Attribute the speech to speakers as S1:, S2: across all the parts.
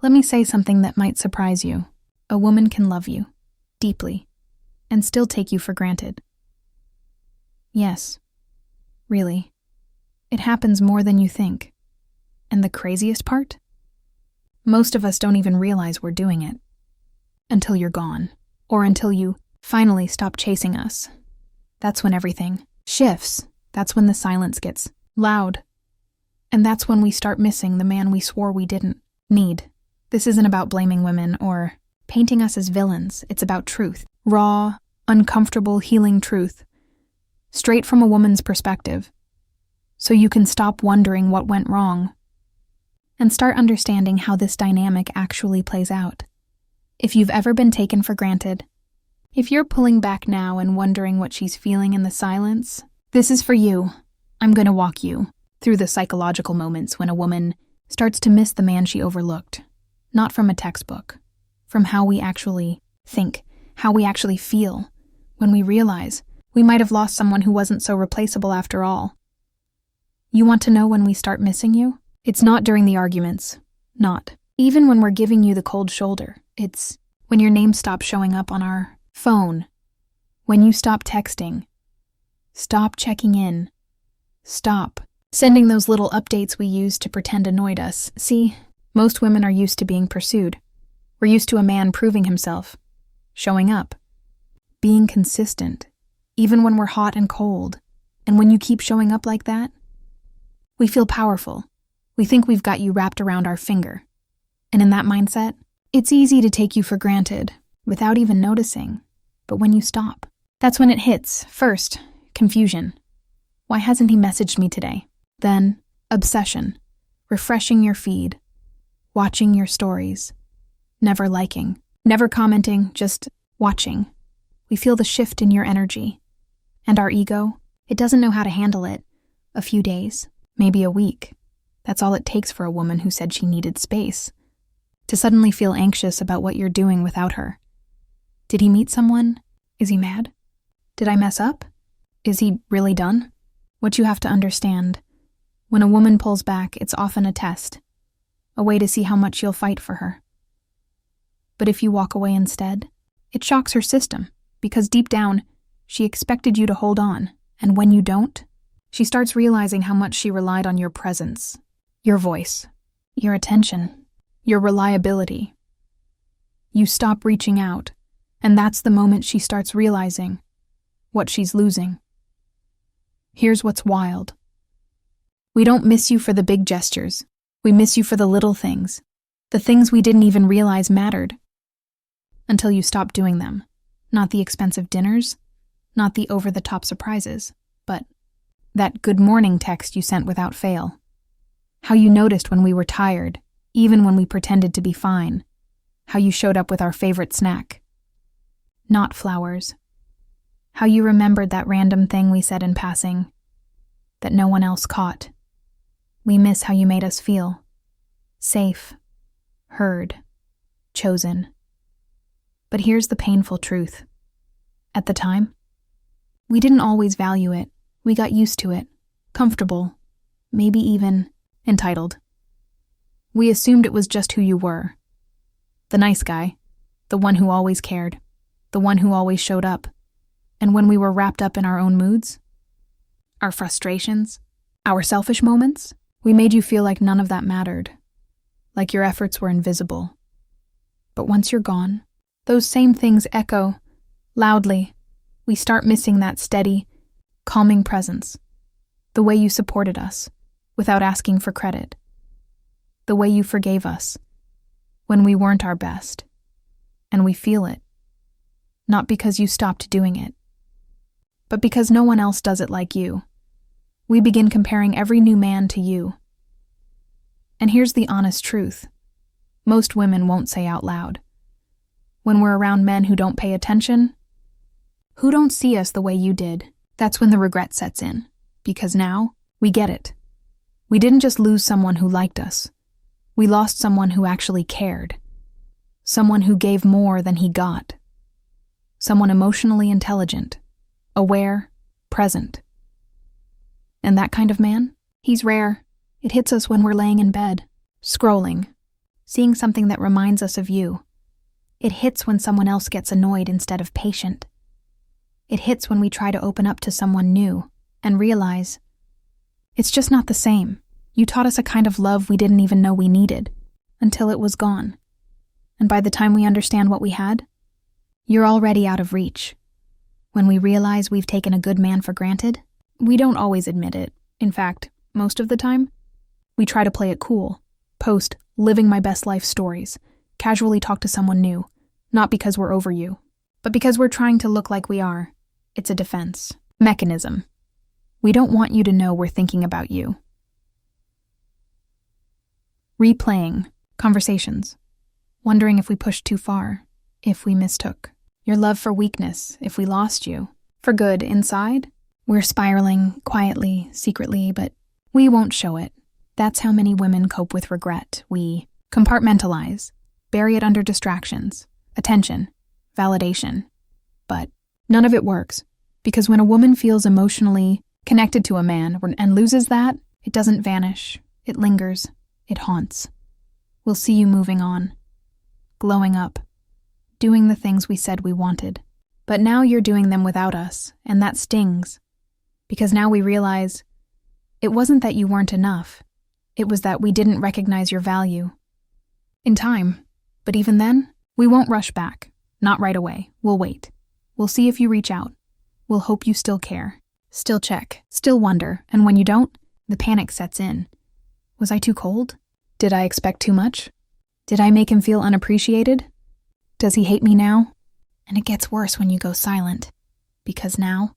S1: Let me say something that might surprise you. A woman can love you, deeply, and still take you for granted. Yes, really. It happens more than you think. And the craziest part? Most of us don't even realize we're doing it. Until you're gone. Or until you finally stop chasing us. That's when everything shifts. That's when the silence gets loud. And that's when we start missing the man we swore we didn't need. This isn't about blaming women or painting us as villains. It's about truth. Raw, uncomfortable, healing truth. Straight from a woman's perspective. So you can stop wondering what went wrong and start understanding how this dynamic actually plays out. If you've ever been taken for granted, if you're pulling back now and wondering what she's feeling in the silence, this is for you. I'm going to walk you through the psychological moments when a woman starts to miss the man she overlooked. Not from a textbook, from how we actually think, how we actually feel, when we realize we might have lost someone who wasn't so replaceable after all. You want to know when we start missing you? It's not during the arguments. Not. Even when we're giving you the cold shoulder. It's when your name stops showing up on our phone. When you stop texting. Stop checking in. Stop sending those little updates we use to pretend annoyed us. See, most women are used to being pursued. We're used to a man proving himself, showing up, being consistent, even when we're hot and cold. And when you keep showing up like that, we feel powerful. We think we've got you wrapped around our finger. And in that mindset, it's easy to take you for granted without even noticing. But when you stop, that's when it hits. First, confusion. Why hasn't he messaged me today? Then, obsession. Refreshing your feed. Watching your stories. Never liking. Never commenting, just watching. We feel the shift in your energy. And our ego, it doesn't know how to handle it. A few days, maybe a week. That's all it takes for a woman who said she needed space. To suddenly feel anxious about what you're doing without her. Did he meet someone? Is he mad? Did I mess up? Is he really done? What you have to understand, when a woman pulls back, it's often a test. A way to see how much you'll fight for her. But if you walk away instead, it shocks her system, because deep down, she expected you to hold on, and when you don't, she starts realizing how much she relied on your presence, your voice, your attention, your reliability. You stop reaching out, and that's the moment she starts realizing what she's losing. Here's what's wild. We don't miss you for the big gestures. We miss you for the little things, the things we didn't even realize mattered. Until you stop doing them. Not the expensive dinners, not the over-the-top surprises, but that good morning text you sent without fail. How you noticed when we were tired, even when we pretended to be fine. How you showed up with our favorite snack. Not flowers. How you remembered that random thing we said in passing, that no one else caught. We miss how you made us feel. Safe, heard, chosen. But here's the painful truth. At the time, we didn't always value it. We got used to it, comfortable, maybe even entitled. We assumed it was just who you were. The nice guy, the one who always cared, the one who always showed up. And when we were wrapped up in our own moods, our frustrations, our selfish moments, we made you feel like none of that mattered, like your efforts were invisible. But once you're gone, those same things echo loudly. We start missing that steady, calming presence, the way you supported us without asking for credit, the way you forgave us when we weren't our best. And we feel it, not because you stopped doing it, but because no one else does it like you. We begin comparing every new man to you. And here's the honest truth. Most women won't say out loud. When we're around men who don't pay attention, who don't see us the way you did, that's when the regret sets in. Because now, we get it. We didn't just lose someone who liked us. We lost someone who actually cared. Someone who gave more than he got. Someone emotionally intelligent, aware, present. And that kind of man, he's rare. It hits us when we're laying in bed, scrolling, seeing something that reminds us of you. It hits when someone else gets annoyed instead of patient. It hits when we try to open up to someone new and realize it's just not the same. You taught us a kind of love we didn't even know we needed until it was gone. And by the time we understand what we had, you're already out of reach. When we realize we've taken a good man for granted, we don't always admit it. In fact, most of the time, we try to play it cool, post living my best life stories, casually talk to someone new, not because we're over you, but because we're trying to look like we are. It's a defense mechanism. We don't want you to know we're thinking about you. Replaying conversations, wondering if we pushed too far, if we mistook your love for weakness, if we lost you for good inside. We're spiraling quietly, secretly, but we won't show it. That's how many women cope with regret. We compartmentalize, bury it under distractions, attention, validation. But none of it works, because when a woman feels emotionally connected to a man and loses that, it doesn't vanish, it lingers, it haunts. We'll see you moving on, glowing up, doing the things we said we wanted. But now you're doing them without us, and that stings. Because now we realize it wasn't that you weren't enough. It was that we didn't recognize your value. In time, but even then, we won't rush back. Not right away. We'll wait. We'll see if you reach out. We'll hope you still care. Still check. Still wonder. And when you don't, the panic sets in. Was I too cold? Did I expect too much? Did I make him feel unappreciated? Does he hate me now? And it gets worse when you go silent. Because now,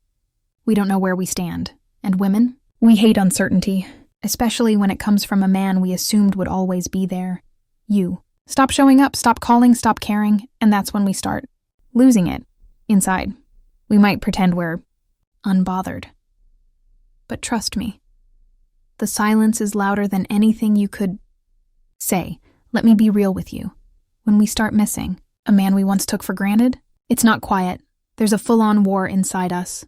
S1: we don't know where we stand. And women, we hate uncertainty, especially when it comes from a man we assumed would always be there. You. Stop showing up, stop calling, stop caring, and that's when we start losing it. Inside, we might pretend we're unbothered. But trust me, the silence is louder than anything you could say. Let me be real with you. When we start missing a man we once took for granted, it's not quiet. There's a full-on war inside us.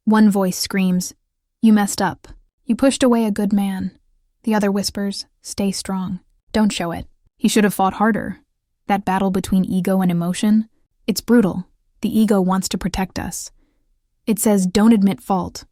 S1: One voice screams, "You messed up. You pushed away a good man." The other whispers, "Stay strong. Don't show it. He should have fought harder." That battle between ego and emotion, it's brutal. The ego wants to protect us. It says, don't admit fault.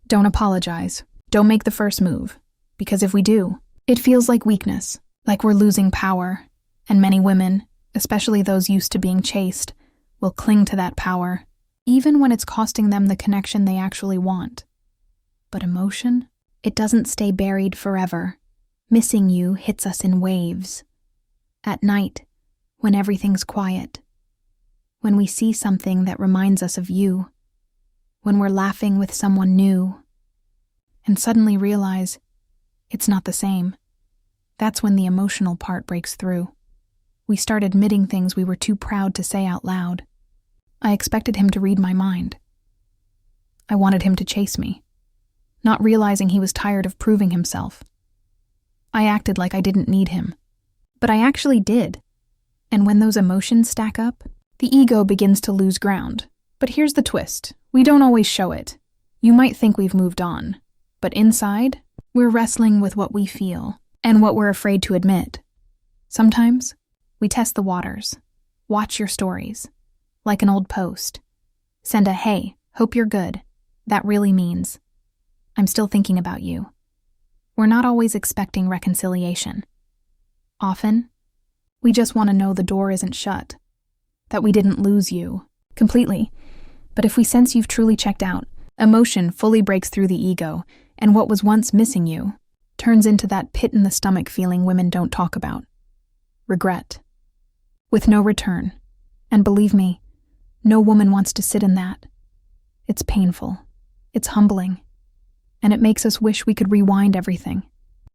S1: Don't apologize. Don't make the first move. Because if we do, it feels like weakness, like we're losing power. And many women, especially those used to being chased, will cling to that power, even when it's costing them the connection they actually want. But emotion, it doesn't stay buried forever. Missing you hits us in waves. At night, when everything's quiet. When we see something that reminds us of you. When we're laughing with someone new. And suddenly realize it's not the same. That's when the emotional part breaks through. We start admitting things we were too proud to say out loud. I expected him to read my mind. I wanted him to chase me, not realizing he was tired of proving himself. I acted like I didn't need him, but I actually did. And when those emotions stack up, the ego begins to lose ground. But here's the twist. We don't always show it. You might think we've moved on, but inside, we're wrestling with what we feel and what we're afraid to admit. Sometimes, we test the waters, watch your stories, like an old post. Send a "Hey, hope you're good." That really means, I'm still thinking about you. We're not always expecting reconciliation. Often, we just want to know the door isn't shut, that we didn't lose you completely. But if we sense you've truly checked out, emotion fully breaks through the ego, and what was once missing you turns into that pit-in-the-stomach feeling women don't talk about. Regret. With no return. And believe me, no woman wants to sit in that. It's painful. It's humbling. And it makes us wish we could rewind everything.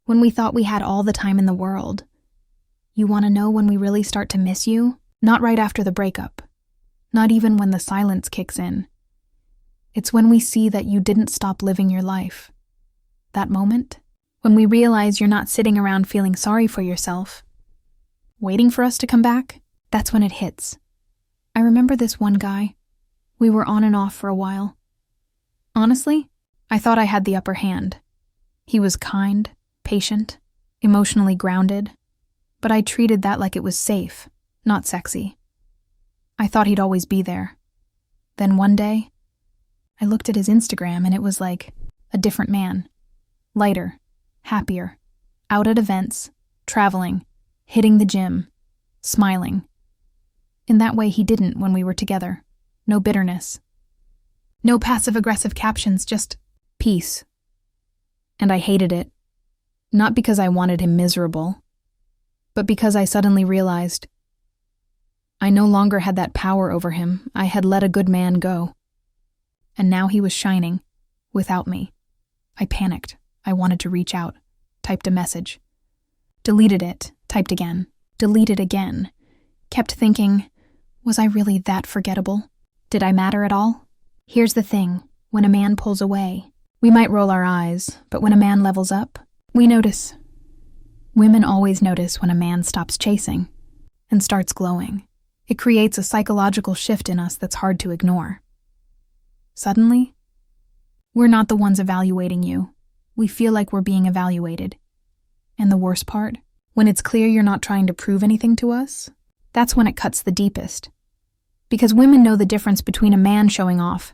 S1: When we thought we had all the time in the world. You want to know when we really start to miss you? Not right after the breakup. Not even when the silence kicks in. It's when we see that you didn't stop living your life. That moment, when we realize you're not sitting around feeling sorry for yourself, waiting for us to come back, that's when it hits. I remember this one guy. We were on and off for a while. Honestly, I thought I had the upper hand. He was kind, patient, emotionally grounded. But I treated that like it was safe, not sexy. I thought he'd always be there. Then one day, I looked at his Instagram and it was like a different man. Lighter, happier, out at events, traveling, hitting the gym, smiling. In that way he didn't when we were together. No bitterness. No passive-aggressive captions, just peace. And I hated it. Not because I wanted him miserable, but because I suddenly realized I no longer had that power over him. I had let a good man go. And now he was shining, without me. I panicked. I wanted to reach out. Typed a message. Deleted it. Typed again. Deleted again. Kept thinking, was I really that forgettable? Did I matter at all? Here's the thing. When a man pulls away, we might roll our eyes, but when a man levels up, we notice. Women always notice when a man stops chasing and starts glowing. It creates a psychological shift in us that's hard to ignore. Suddenly, we're not the ones evaluating you. We feel like we're being evaluated. And the worst part, when it's clear you're not trying to prove anything to us, that's when it cuts the deepest. Because women know the difference between a man showing off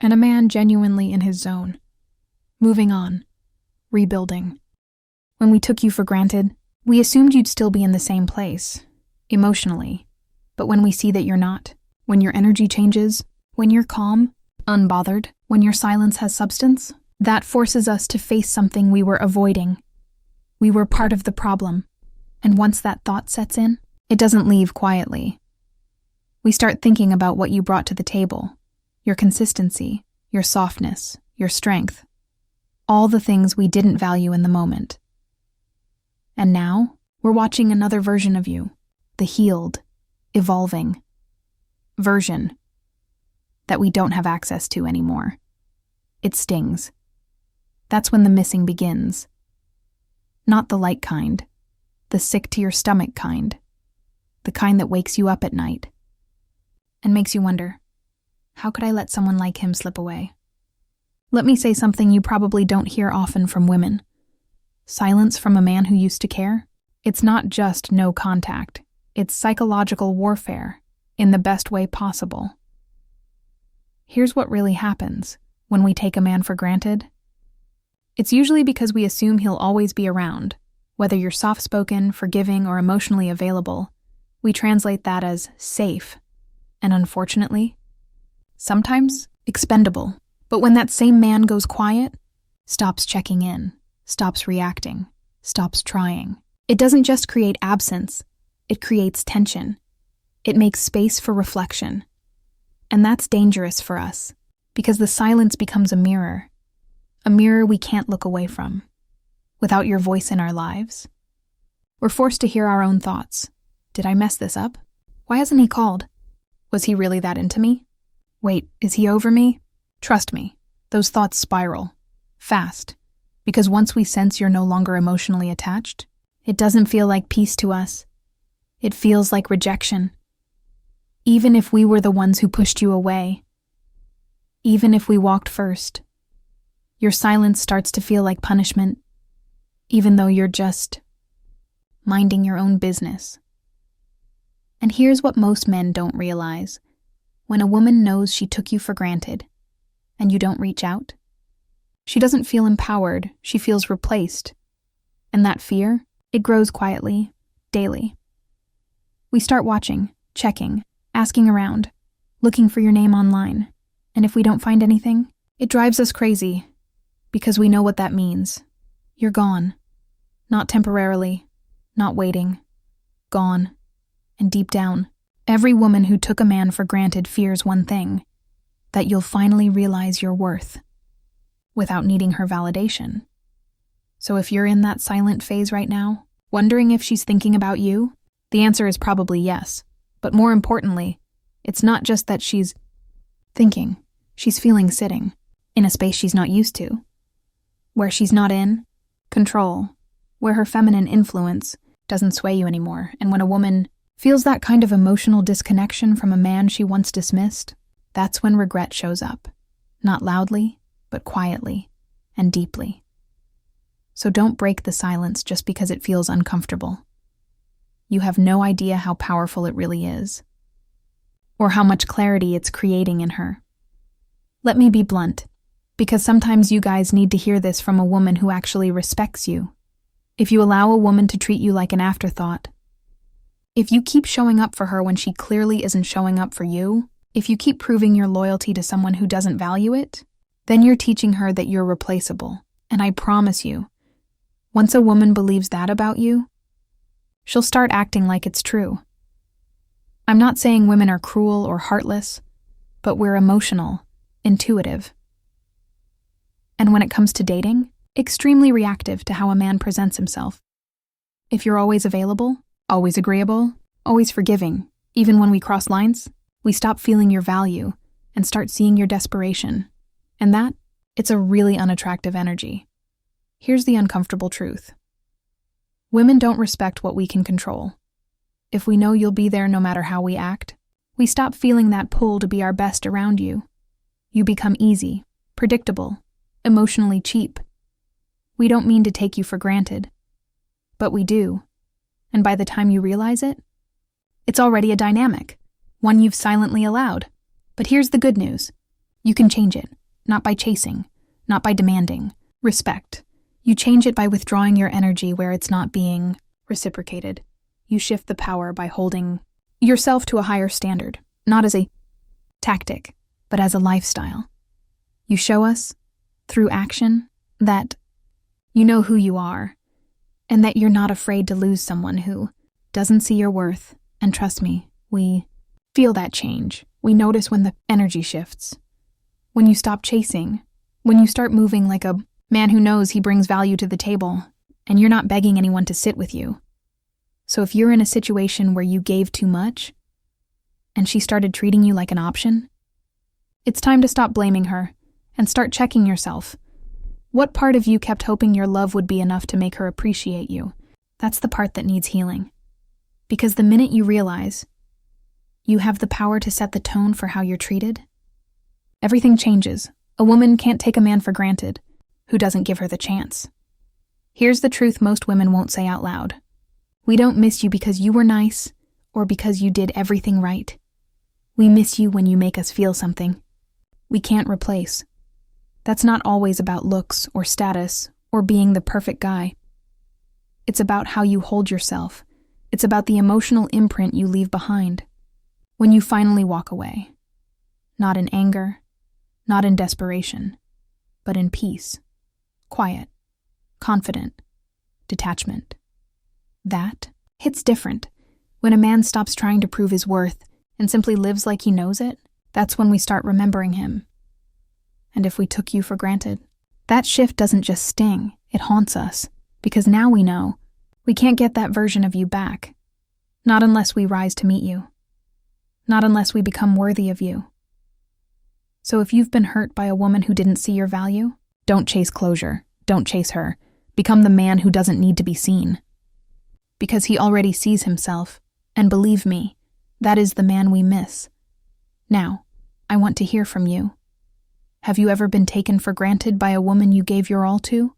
S1: and a man genuinely in his zone. Moving on. Rebuilding. When we took you for granted, we assumed you'd still be in the same place, emotionally. But when we see that you're not, when your energy changes, when you're calm, unbothered, when your silence has substance, that forces us to face something we were avoiding. We were part of the problem. And once that thought sets in, it doesn't leave quietly. We start thinking about what you brought to the table, your consistency, your softness, your strength, all the things we didn't value in the moment. And now, we're watching another version of you, the healed, evolving version that we don't have access to anymore. It stings. That's when the missing begins. Not the light kind, the sick-to-your-stomach kind, the kind that wakes you up at night and makes you wonder, how could I let someone like him slip away? Let me say something you probably don't hear often from women. Silence from a man who used to care? It's not just no contact. It's psychological warfare in the best way possible. Here's what really happens when we take a man for granted. It's usually because we assume he'll always be around. Whether you're soft-spoken, forgiving, or emotionally available, we translate that as safe. And unfortunately, sometimes expendable. But when that same man goes quiet, stops checking in, stops reacting, stops trying, it doesn't just create absence, it creates tension. It makes space for reflection. And that's dangerous for us, because the silence becomes a mirror we can't look away from. Without your voice in our lives, we're forced to hear our own thoughts. Did I mess this up? Why hasn't he called? Was he really that into me? Wait, is he over me? Trust me, those thoughts spiral. Fast. Because once we sense you're no longer emotionally attached, it doesn't feel like peace to us. It feels like rejection. Even if we were the ones who pushed you away, even if we walked first, your silence starts to feel like punishment, even though you're just minding your own business. And here's what most men don't realize. When a woman knows she took you for granted, and you don't reach out, she doesn't feel empowered, she feels replaced. And that fear, it grows quietly, daily. We start watching, checking, asking around, looking for your name online. And if we don't find anything, it drives us crazy, because we know what that means. You're gone. Not temporarily, not waiting. Gone. And deep down, every woman who took a man for granted fears one thing, that you'll finally realize your worth, without needing her validation. So if you're in that silent phase right now, wondering if she's thinking about you, the answer is probably yes. But more importantly, it's not just that she's thinking, she's feeling sitting, in a space she's not used to, where she's not in control, where her feminine influence doesn't sway you anymore. And when a woman feels that kind of emotional disconnection from a man she once dismissed, that's when regret shows up. Not loudly, but quietly and deeply. So don't break the silence just because it feels uncomfortable. you have no idea how powerful it really is, or how much clarity it's creating in her. Let me be blunt, because sometimes you guys need to hear this from a woman who actually respects you. If you allow a woman to treat you like an afterthought, if you keep showing up for her when she clearly isn't showing up for you, if you keep proving your loyalty to someone who doesn't value it, then you're teaching her that you're replaceable. And I promise you, once a woman believes that about you, she'll start acting like it's true. I'm not saying women are cruel or heartless, but we're emotional, intuitive. And when it comes to dating, extremely reactive to how a man presents himself. If you're always available, always agreeable, always forgiving, even when we cross lines, we stop feeling your value and start seeing your desperation. And that, it's a really unattractive energy. Here's the uncomfortable truth. Women don't respect what we can control. If we know you'll be there no matter how we act, we stop feeling that pull to be our best around you. You become easy, predictable, emotionally cheap. We don't mean to take you for granted, but we do. And by the time you realize it, it's already a dynamic, one you've silently allowed. But here's the good news. You can change it, not by chasing, not by demanding. Respect. You change it by withdrawing your energy where it's not being reciprocated. You shift the power by holding yourself to a higher standard, not as a tactic, but as a lifestyle. You show us, through action, that you know who you are, and that you're not afraid to lose someone who doesn't see your worth. And trust me, we feel that change. We notice when the energy shifts. When you stop chasing, when you start moving like a man who knows he brings value to the table, and you're not begging anyone to sit with you. So if you're in a situation where you gave too much, and she started treating you like an option, it's time to stop blaming her and start checking yourself. What part of you kept hoping your love would be enough to make her appreciate you? That's the part that needs healing. Because the minute you realize you have the power to set the tone for how you're treated, everything changes. A woman can't take a man for granted who doesn't give her the chance. Here's the truth most women won't say out loud. We don't miss you because you were nice or because you did everything right. We miss you when you make us feel something we can't replace. That's not always about looks or status or being the perfect guy. It's about how you hold yourself. It's about the emotional imprint you leave behind when you finally walk away. Not in anger, not in desperation, but in peace, quiet, confident, detachment. That hits different. When a man stops trying to prove his worth and simply lives like he knows it, that's when we start remembering him. And if we took you for granted, that shift doesn't just sting, it haunts us, because now we know we can't get that version of you back. Not unless we rise to meet you. Not unless we become worthy of you. So if you've been hurt by a woman who didn't see your value, don't chase closure. Don't chase her. Become the man who doesn't need to be seen. Because he already sees himself, and believe me, that is the man we miss. Now, I want to hear from you. Have you ever been taken for granted by a woman you gave your all to?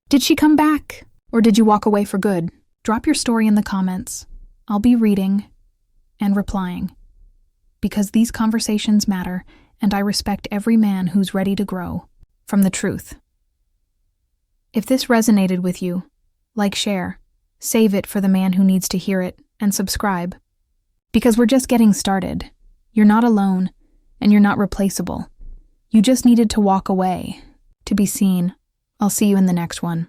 S1: Did she come back, or did you walk away for good? Drop your story in the comments. I'll be reading and replying. Because these conversations matter, and I respect every man who's ready to grow from the truth. If this resonated with you, like, share, save it for the man who needs to hear it, and subscribe. Because we're just getting started. You're not alone, and you're not replaceable. You just needed to walk away, to be seen. I'll see you in the next one.